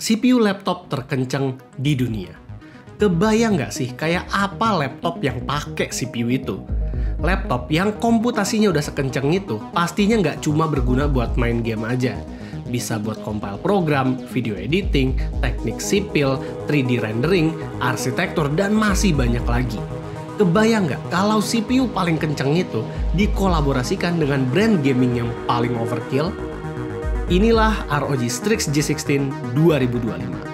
CPU laptop terkencang di dunia. Kebayang nggak sih kayak apa laptop yang pakai CPU itu? Laptop yang komputasinya udah sekencang itu pastinya nggak cuma berguna buat main game aja. Bisa buat compile program, video editing, teknik sipil, 3D rendering, arsitektur, dan masih banyak lagi. Kebayang nggak kalau CPU paling kencang itu dikolaborasikan dengan brand gaming yang paling overkill? Inilah ROG Strix G16 2025.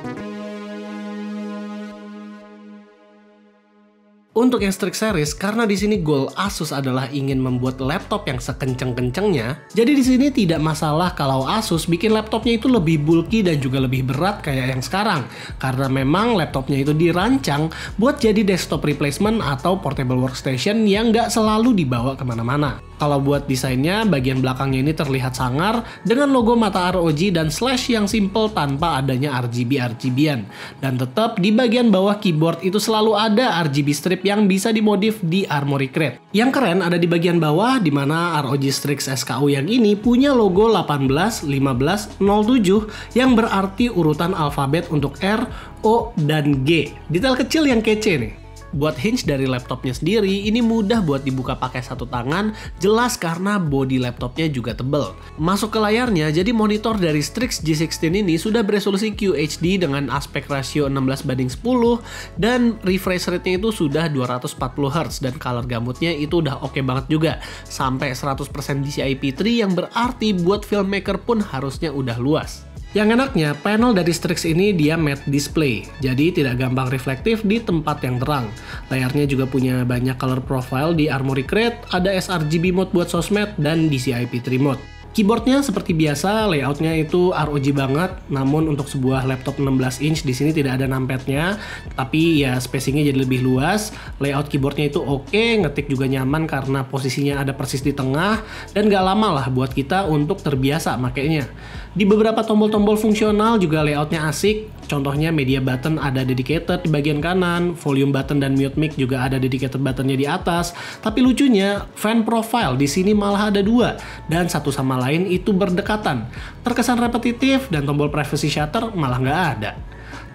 Untuk yang Strix series, karena di sini goal Asus adalah ingin membuat laptop yang sekenceng-kencengnya, jadi di sini tidak masalah kalau Asus bikin laptopnya itu lebih bulky dan juga lebih berat kayak yang sekarang, karena memang laptopnya itu dirancang buat jadi desktop replacement atau portable workstation yang nggak selalu dibawa kemana-mana. Kalau buat desainnya, bagian belakangnya ini terlihat sangar dengan logo mata ROG dan slash yang simple tanpa adanya RGB-RGB-an. Dan tetap di bagian bawah keyboard itu selalu ada RGB strip yang bisa dimodif di Armoury Crate. Yang keren ada di bagian bawah di mana ROG Strix SKU yang ini punya logo 18, 15, 07 yang berarti urutan alfabet untuk R, O, dan G. Detail kecil yang kece nih. Buat hinge dari laptopnya sendiri, ini mudah buat dibuka pakai satu tangan, jelas karena bodi laptopnya juga tebel. Masuk ke layarnya, jadi monitor dari Strix G16 ini sudah beresolusi QHD dengan aspek rasio 16:10 dan refresh rate-nya itu sudah 240Hz dan color gambutnya itu udah oke banget juga. Sampai 100% DCI-P3 yang berarti buat filmmaker pun harusnya udah luas. Yang enaknya, panel dari Strix ini dia matte display, jadi tidak gampang reflektif di tempat yang terang. Layarnya juga punya banyak color profile di Armoury Crate, ada sRGB mode buat sosmed, dan DCI-P3 mode. Keyboardnya seperti biasa, layoutnya itu ROG banget, namun untuk sebuah laptop 16 inch di sini tidak ada numpadnya, tapi ya spacingnya jadi lebih luas. Layout keyboardnya itu oke, ngetik juga nyaman karena posisinya ada persis di tengah, dan gak lama lah buat kita untuk terbiasa makainya. Di beberapa tombol-tombol fungsional juga layoutnya asik, contohnya media button ada dedicated di bagian kanan, volume button dan mute mic juga ada dedicated buttonnya di atas. Tapi lucunya, fan profile di sini malah ada dua, dan satu sama lain itu berdekatan. Terkesan repetitif dan tombol privacy shutter malah nggak ada.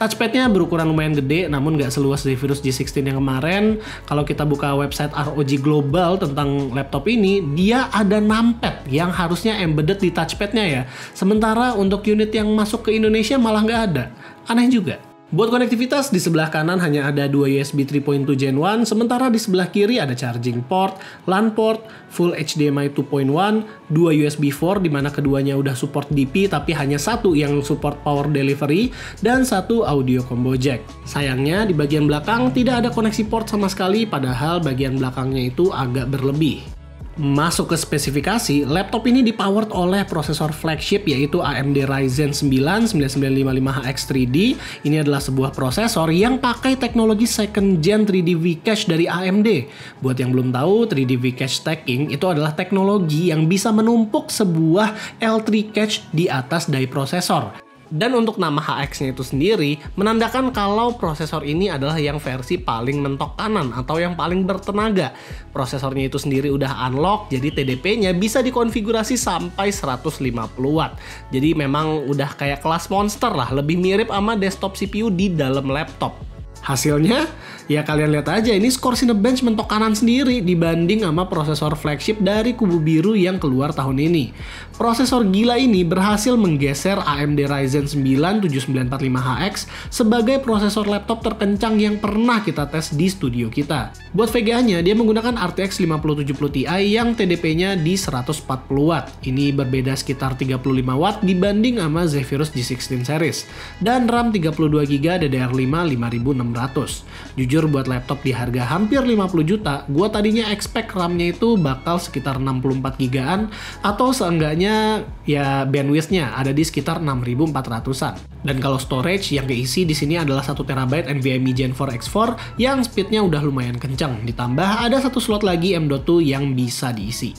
Touchpadnya berukuran lumayan gede, namun nggak seluas Zephyrus G16 yang kemarin. Kalau kita buka website ROG Global tentang laptop ini, dia ada numpad yang harusnya embedded di touchpadnya ya. Sementara untuk unit yang masuk ke Indonesia malah nggak ada. Aneh juga. Buat konektivitas, di sebelah kanan hanya ada dua USB 3.2 Gen 1, sementara di sebelah kiri ada charging port, LAN port, full HDMI 2.1, dua USB 4 di mana keduanya udah support DP tapi hanya satu yang support power delivery, dan satu audio combo jack. Sayangnya di bagian belakang tidak ada koneksi port sama sekali, padahal bagian belakangnya itu agak berlebih. Masuk ke spesifikasi, laptop ini dipowered oleh prosesor flagship yaitu AMD Ryzen 9 9955HX 3D. Ini adalah sebuah prosesor yang pakai teknologi second gen 3D V-Cache dari AMD. Buat yang belum tahu, 3D V-Cache stacking itu adalah teknologi yang bisa menumpuk sebuah L3 cache di atas die prosesor. Dan untuk nama HX-nya itu sendiri menandakan kalau prosesor ini adalah yang versi paling mentok kanan atau yang paling bertenaga. Prosesornya itu sendiri udah unlock, jadi TDP-nya bisa dikonfigurasi sampai 150 watt. Jadi memang udah kayak kelas monster lah, lebih mirip sama desktop CPU di dalam laptop. Hasilnya, ya kalian lihat aja, ini skor Cinebench mentok kanan sendiri dibanding sama prosesor flagship dari kubu biru yang keluar tahun ini. Prosesor gila ini berhasil menggeser AMD Ryzen 9 7945HX sebagai prosesor laptop terkencang yang pernah kita tes di studio kita. Buat VGA-nya, dia menggunakan RTX 5070 Ti yang TDP-nya di 140 watt. Ini berbeda sekitar 35 watt dibanding sama Zephyrus G16 series. Dan RAM 32GB DDR5 5600. Jujur buat laptop di harga hampir 50 juta, gua tadinya expect RAM-nya itu bakal sekitar 64 GB-an atau seenggaknya ya bandwidth-nya ada di sekitar 6400-an. Dan kalau storage yang keisi di sini adalah 1 TB NVMe Gen 4 X4 yang speednya udah lumayan kencang. Ditambah ada satu slot lagi M.2 yang bisa diisi.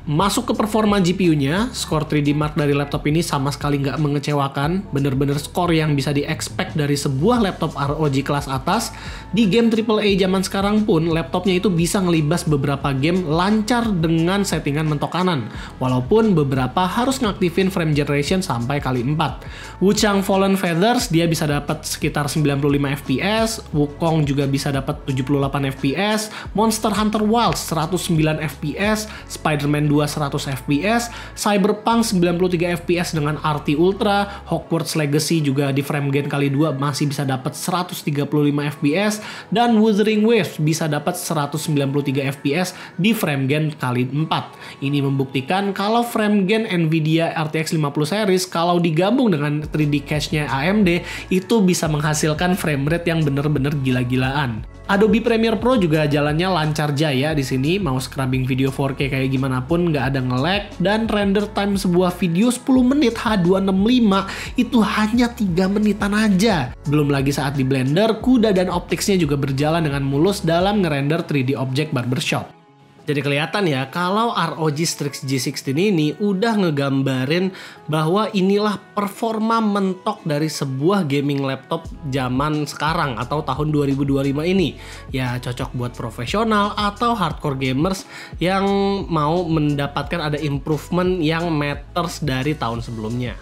Masuk ke performa GPU-nya, skor 3D Mark dari laptop ini sama sekali nggak mengecewakan. Bener-bener skor yang bisa di-expect dari sebuah laptop ROG kelas atas. Di game AAA zaman sekarang pun, laptopnya itu bisa ngelibas beberapa game lancar dengan settingan mentok kanan. Walaupun beberapa harus ngaktifin frame generation sampai kali 4. Wuchang Fallen Feathers, dia bisa dapat sekitar 95 FPS. Wukong juga bisa dapat 78 FPS. Monster Hunter Wilds 109 FPS. Spider-Man 2 100 FPS, Cyberpunk 93 FPS dengan RT Ultra, Hogwarts Legacy juga di frame gen kali 2 masih bisa dapat 135 FPS, dan Wuthering Waves bisa dapat 193 FPS di frame gen kali 4. Ini membuktikan kalau frame gen Nvidia RTX 50 series kalau digabung dengan 3D cache-nya AMD itu bisa menghasilkan frame rate yang bener-bener gila-gilaan. Adobe Premiere Pro juga jalannya lancar jaya di sini, mau scrubbing video 4K kayak gimana pun nggak ada nge-lag, dan render time sebuah video 10 menit H265 itu hanya 3 menitan aja. Belum lagi saat di Blender, CUDA dan opticsnya juga berjalan dengan mulus dalam ngerender 3D object barbershop. Jadi kelihatan ya kalau ROG Strix G16 ini udah ngegambarin bahwa inilah performa mentok dari sebuah gaming laptop zaman sekarang atau tahun 2025 ini. Ya cocok buat profesional atau hardcore gamers yang mau mendapatkan ada improvement yang matters dari tahun sebelumnya.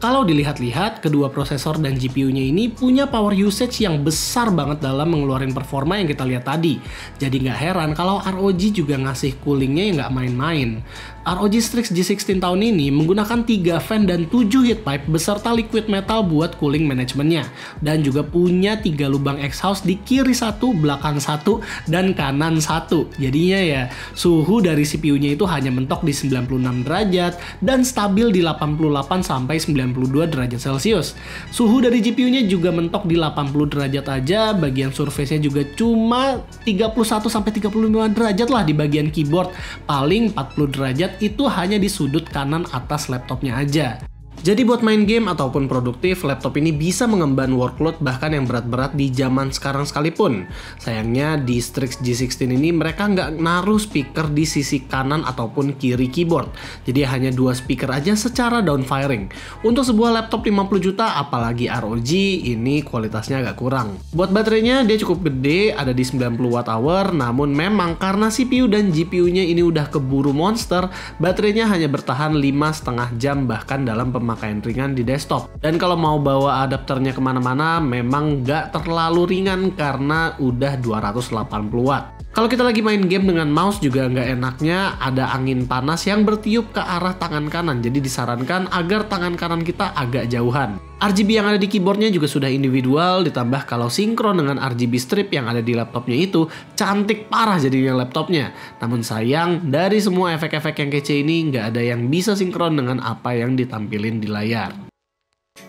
Kalau dilihat-lihat, kedua prosesor dan GPU-nya ini punya power usage yang besar banget dalam mengeluarkan performa yang kita lihat tadi. Jadi nggak heran kalau ROG juga ngasih coolingnya yang nggak main-main. ROG Strix G16 tahun ini menggunakan 3 fan dan 7 heat pipe beserta liquid metal buat cooling manajemennya. Dan juga punya 3 lubang exhaust di kiri 1, belakang 1, dan kanan 1. Jadinya ya, suhu dari CPU-nya itu hanya mentok di 96 derajat dan stabil di 88 sampai 92 derajat Celcius. Suhu dari GPU-nya juga mentok di 80 derajat aja, bagian surface-nya juga cuma 31 sampai 35 derajat lah di bagian keyboard. Paling 40 derajat itu hanya di sudut kanan atas laptopnya aja. Jadi buat main game ataupun produktif, laptop ini bisa mengemban workload bahkan yang berat-berat di zaman sekarang sekalipun. Sayangnya di Strix G16 ini mereka nggak naruh speaker di sisi kanan ataupun kiri keyboard. Jadi hanya 2 speaker aja secara downfiring. Untuk sebuah laptop 50 juta, apalagi ROG, ini kualitasnya agak kurang. Buat baterainya dia cukup gede, ada di 90 Wh, namun memang karena CPU dan GPU-nya ini udah keburu monster, baterainya hanya bertahan 5,5 jam bahkan dalam pemakaian ringan di desktop. Dan kalau mau bawa adapternya kemana-mana memang nggak terlalu ringan karena udah 280 watt. Kalau kita lagi main game dengan mouse juga nggak enaknya ada angin panas yang bertiup ke arah tangan kanan. Jadi disarankan agar tangan kanan kita agak jauhan. RGB yang ada di keyboardnya juga sudah individual, ditambah kalau sinkron dengan RGB strip yang ada di laptopnya itu cantik parah jadinya laptopnya. Namun sayang, dari semua efek-efek yang kece ini nggak ada yang bisa sinkron dengan apa yang ditampilin di layar.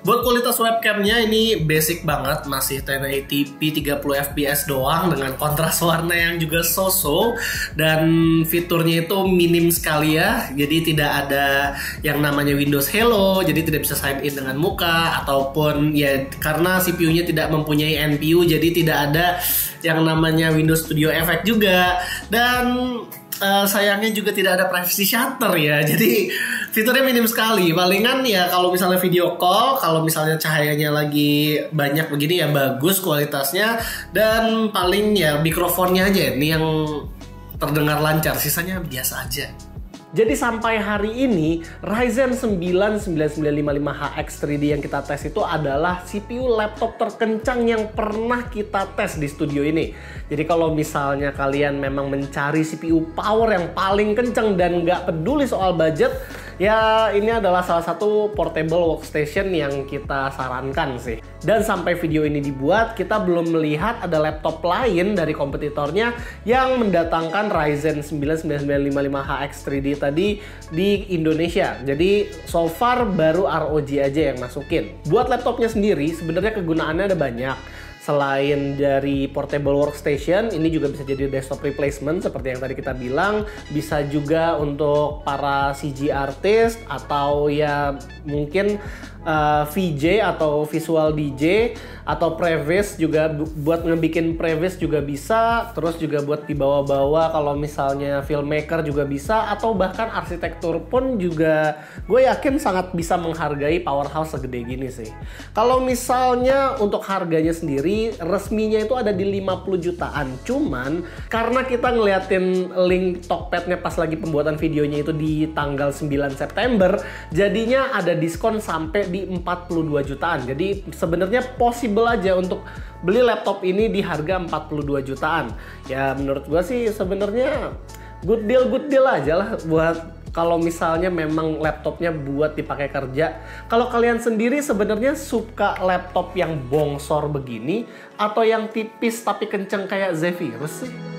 Buat kualitas webcamnya ini basic banget, masih 1080p 30 fps doang dengan kontras warna yang juga so-so, dan fiturnya itu minim sekali ya. Jadi tidak ada yang namanya Windows Hello, jadi tidak bisa sign in dengan muka, ataupun ya karena CPU-nya tidak mempunyai NPU jadi tidak ada yang namanya Windows Studio Effect juga. Dan sayangnya juga tidak ada privacy shutter ya, jadi fiturnya minim sekali. Palingan ya kalau misalnya video call, kalau misalnya cahayanya lagi banyak begini ya bagus kualitasnya, dan paling ya mikrofonnya aja nih yang terdengar lancar, sisanya biasa aja. Jadi sampai hari ini Ryzen 9 9955HX 3D yang kita tes itu adalah CPU laptop terkencang yang pernah kita tes di studio ini. Jadi kalau misalnya kalian memang mencari CPU power yang paling kencang dan nggak peduli soal budget, ya ini adalah salah satu portable workstation yang kita sarankan sih. Dan sampai video ini dibuat, kita belum melihat ada laptop lain dari kompetitornya yang mendatangkan Ryzen 9 9955HX 3D tadi di Indonesia. Jadi so far baru ROG aja yang masukin. Buat laptopnya sendiri sebenarnya kegunaannya ada banyak. Selain dari portable workstation, ini juga bisa jadi desktop replacement seperti yang tadi kita bilang. Bisa juga untuk para CG artist atau ya mungkin VJ atau visual DJ atau previs juga, buat ngebikin previs juga bisa. Terus juga buat dibawa-bawa kalau misalnya filmmaker juga bisa, atau bahkan arsitektur pun juga gue yakin sangat bisa menghargai powerhouse segede gini sih. Kalau misalnya untuk harganya sendiri resminya itu ada di 50 jutaan. Cuman karena kita ngeliatin link Tokped-nya pas lagi pembuatan videonya itu di tanggal 9 September, jadinya ada diskon sampai di 42 jutaan. Jadi sebenarnya possible aja untuk beli laptop ini di harga 42 jutaan. Ya menurut gua sih sebenarnya good deal aja lah buat kalau misalnya memang laptopnya buat dipakai kerja. Kalau kalian sendiri sebenarnya suka laptop yang bongsor begini atau yang tipis tapi kenceng kayak Zephyrus sih?